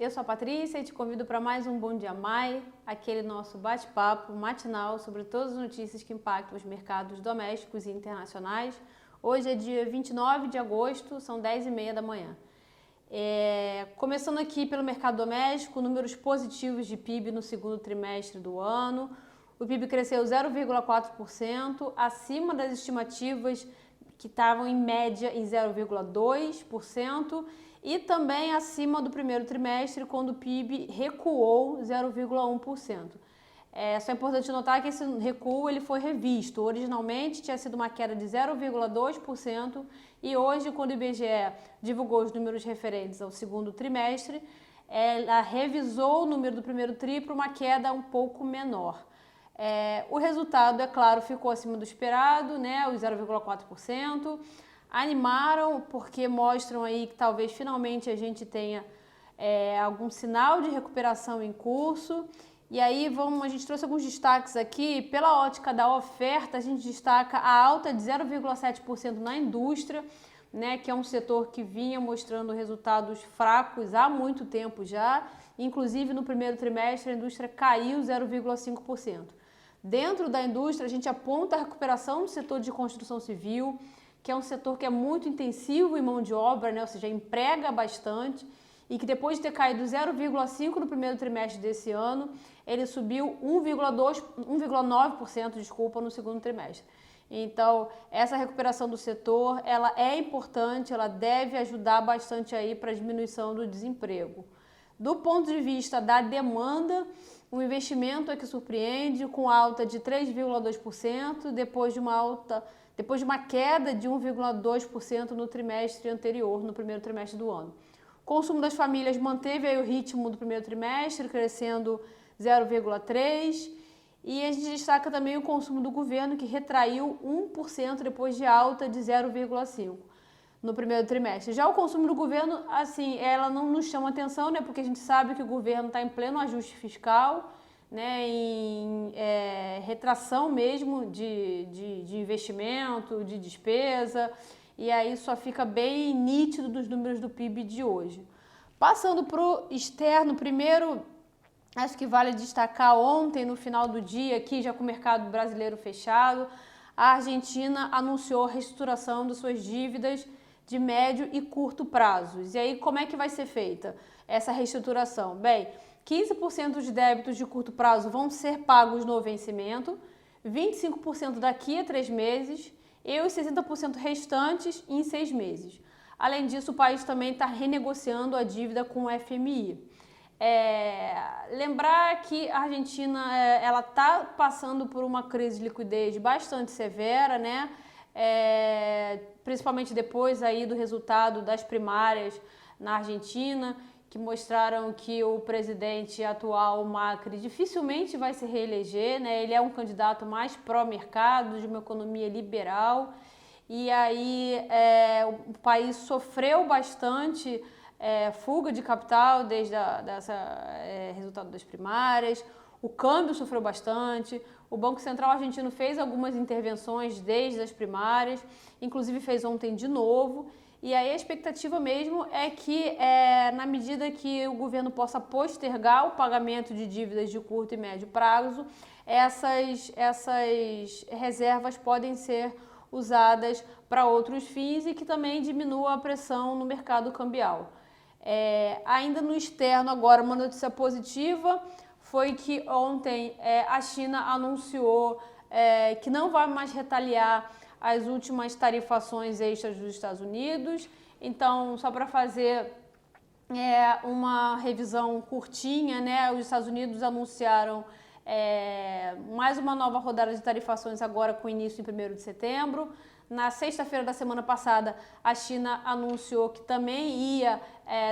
Eu sou a Patrícia e te convido para mais um Bom Dia Mai, aquele nosso bate-papo matinal sobre todas as notícias que impactam os mercados domésticos e internacionais. Hoje é dia 29 de agosto, são 10h30 da manhã. Começando aqui pelo mercado doméstico, números positivos de PIB no segundo trimestre do ano. O PIB cresceu 0,4%, acima das estimativas que estavam em média em 0,2%, e também acima do primeiro trimestre, quando o PIB recuou 0,1%. Só é importante notar que esse recuo ele foi revisto. Originalmente tinha sido uma queda de 0,2% e hoje, quando o IBGE divulgou os números referentes ao segundo trimestre, ela revisou o número do primeiro tri para uma queda um pouco menor. O resultado, é claro, ficou acima do esperado, né, os 0,4%. Animaram porque mostram aí que talvez finalmente a gente tenha algum sinal de recuperação em curso. E aí a gente trouxe alguns destaques aqui. Pela ótica da oferta, a gente destaca a alta de 0,7% na indústria, né, que é um setor que vinha mostrando resultados fracos há muito tempo já. Inclusive no primeiro trimestre a indústria caiu 0,5%. Dentro da indústria a gente aponta a recuperação do setor de construção civil, que é um setor que é muito intensivo em mão de obra, né? Ou seja, emprega bastante, e que depois de ter caído 0,5% no primeiro trimestre desse ano, ele subiu 1,9%, no segundo trimestre. Então, essa recuperação do setor, ela é importante, ela deve ajudar bastante aí para a diminuição do desemprego. Do ponto de vista da demanda, o investimento é que surpreende, com alta de 3,2%, depois de uma queda de 1,2% no trimestre anterior, no primeiro trimestre do ano. O consumo das famílias manteve aí o ritmo do primeiro trimestre, crescendo 0,3%, e a gente destaca também o consumo do governo, que retraiu 1% depois de alta de 0,5% no primeiro trimestre. Já o consumo do governo, assim, ela não nos chama atenção, né, porque a gente sabe que o governo está em pleno ajuste fiscal, né, em retração mesmo de investimento, de despesa, e aí só fica bem nítido dos números do PIB de hoje. Passando para o externo, primeiro, acho que vale destacar ontem, no final do dia, aqui já com o mercado brasileiro fechado, a Argentina anunciou a reestruturação de suas dívidas de médio e curto prazos. E aí, como é que vai ser feita essa reestruturação? Bem, 15% de débitos de curto prazo vão ser pagos no vencimento, 25% daqui a 3 meses e os 60% restantes em 6 meses. Além disso, o país também está renegociando a dívida com o FMI. Lembrar que a Argentina ela está passando por uma crise de liquidez bastante severa, né? Principalmente depois aí do resultado das primárias na Argentina, que mostraram que o presidente atual, Macri, dificilmente vai se reeleger, né? Ele é um candidato mais pró-mercado, de uma economia liberal, e aí o país sofreu bastante fuga de capital desde resultado das primárias. O câmbio sofreu bastante, o Banco Central argentino fez algumas intervenções desde as primárias, inclusive fez ontem de novo, e aí a expectativa mesmo é que, na medida que o governo possa postergar o pagamento de dívidas de curto e médio prazo, essas reservas podem ser usadas para outros fins e que também diminua a pressão no mercado cambial. Ainda no externo, agora, uma notícia positiva foi que ontem a China anunciou que não vai mais retaliar as últimas tarifações extras dos Estados Unidos. Então, só para fazer uma revisão curtinha, né, os Estados Unidos anunciaram mais uma nova rodada de tarifações agora com início em 1º de setembro. Na sexta-feira da semana passada, a China anunciou que também ia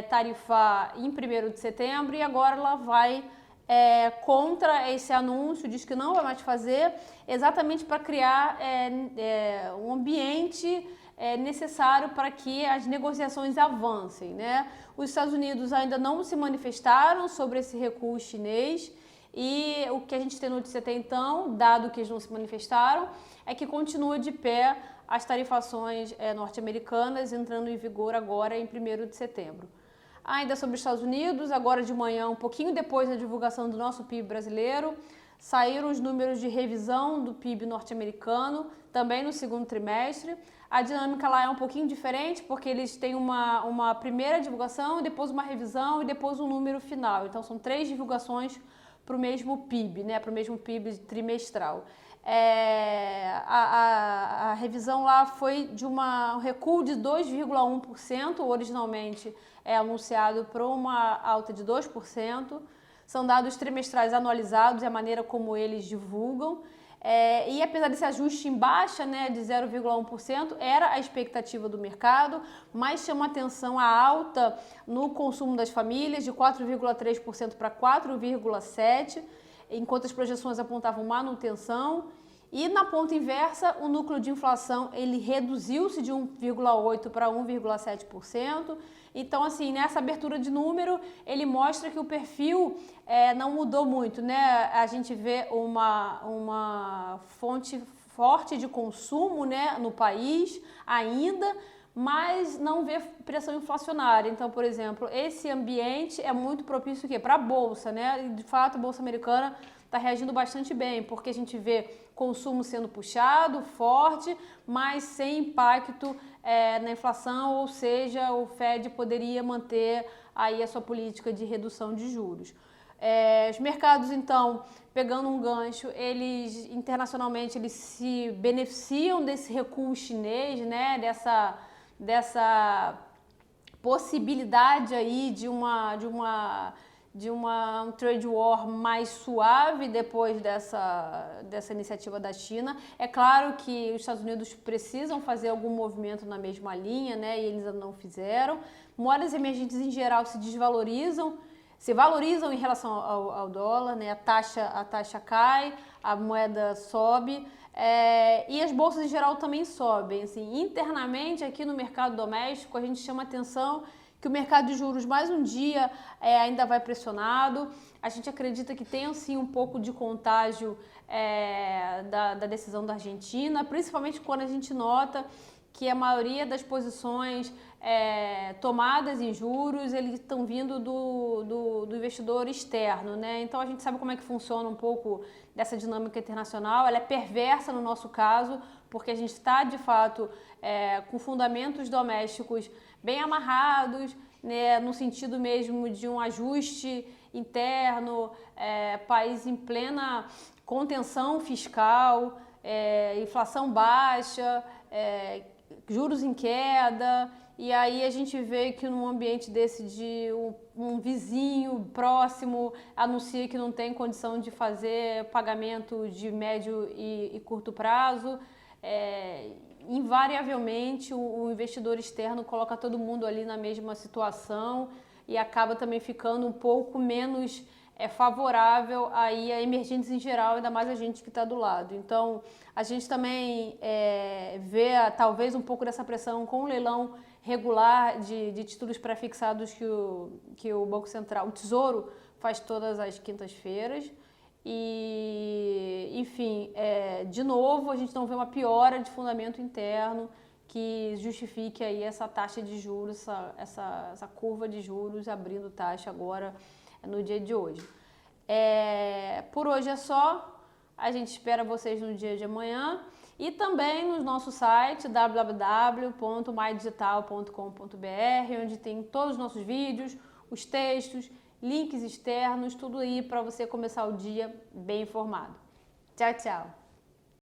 tarifar em 1º de setembro e agora ela vai contra esse anúncio, diz que não vai mais fazer, exatamente para criar um ambiente necessário para que as negociações avancem, né? Os Estados Unidos ainda não se manifestaram sobre esse recuo chinês e o que a gente tem notícia até então, dado que eles não se manifestaram, é que continua de pé as tarifações norte-americanas entrando em vigor agora em 1º de setembro. Ainda sobre os Estados Unidos, agora de manhã, um pouquinho depois da divulgação do nosso PIB brasileiro, saíram os números de revisão do PIB norte-americano, também no segundo trimestre. A dinâmica lá é um pouquinho diferente, porque eles têm uma primeira divulgação, depois uma revisão e depois um número final. Então, são 3 divulgações para o mesmo PIB, né? Para o mesmo PIB trimestral. A revisão lá foi de um recuo de 2,1%, originalmente anunciado para uma alta de 2%. São dados trimestrais anualizados, é a maneira como eles divulgam. E apesar desse ajuste em baixa, né, de 0,1%, era a expectativa do mercado, mas chama atenção a alta no consumo das famílias, de 4,3% para 4,7%, enquanto as projeções apontavam manutenção. E na ponta inversa, o núcleo de inflação ele reduziu-se de 1,8% para 1,7%. Então, assim, nessa abertura de número, ele mostra que o perfil não mudou muito, né? A gente vê uma fonte forte de consumo, né, no país ainda, mas não vê pressão inflacionária. Então, por exemplo, esse ambiente é muito propício para a Bolsa, né? E, de fato, a Bolsa Americana está reagindo bastante bem, porque a gente vê consumo sendo puxado, forte, mas sem impacto na inflação, ou seja, o Fed poderia manter aí a sua política de redução de juros. Os mercados, então, pegando um gancho, eles internacionalmente eles se beneficiam desse recuo chinês, né, dessa possibilidade aí de um trade war mais suave depois dessa iniciativa da China. É claro que os Estados Unidos precisam fazer algum movimento na mesma linha, né, e eles ainda não fizeram. Moedas emergentes em geral se valorizam em relação ao dólar, né, a taxa cai, a moeda sobe, e as bolsas em geral também sobem. Assim, internamente, aqui no mercado doméstico, a gente chama atenção que o mercado de juros mais um dia ainda vai pressionado. A gente acredita que tem sim um pouco de contágio da decisão da Argentina, principalmente quando a gente nota que a maioria das posições tomadas em juros, eles estão vindo do investidor externo, né? Então a gente sabe como é que funciona um pouco dessa dinâmica internacional. Ela é perversa no nosso caso, porque a gente está de fato com fundamentos domésticos bem amarrados, né, no sentido mesmo de um ajuste interno, país em plena contenção fiscal, inflação baixa, juros em queda, e aí a gente vê que num ambiente desse de um vizinho próximo anuncia que não tem condição de fazer pagamento de médio e curto prazo, invariavelmente o investidor externo coloca todo mundo ali na mesma situação e acaba também ficando um pouco menos favorável aí a emergentes em geral, ainda mais a gente que está do lado. Então, a gente também vê talvez um pouco dessa pressão com o leilão regular de títulos pré-fixados que o Banco Central, o Tesouro, faz todas as quintas-feiras. E, enfim, de novo, a gente não vê uma piora de fundamento interno que justifique aí essa taxa de juros, essa curva de juros abrindo taxa agora no dia de hoje. Por hoje é só. A gente espera vocês no dia de amanhã e também no nosso site www.mydigital.com.br, onde tem todos os nossos vídeos, os textos, links externos, tudo aí para você começar o dia bem informado. Tchau, tchau!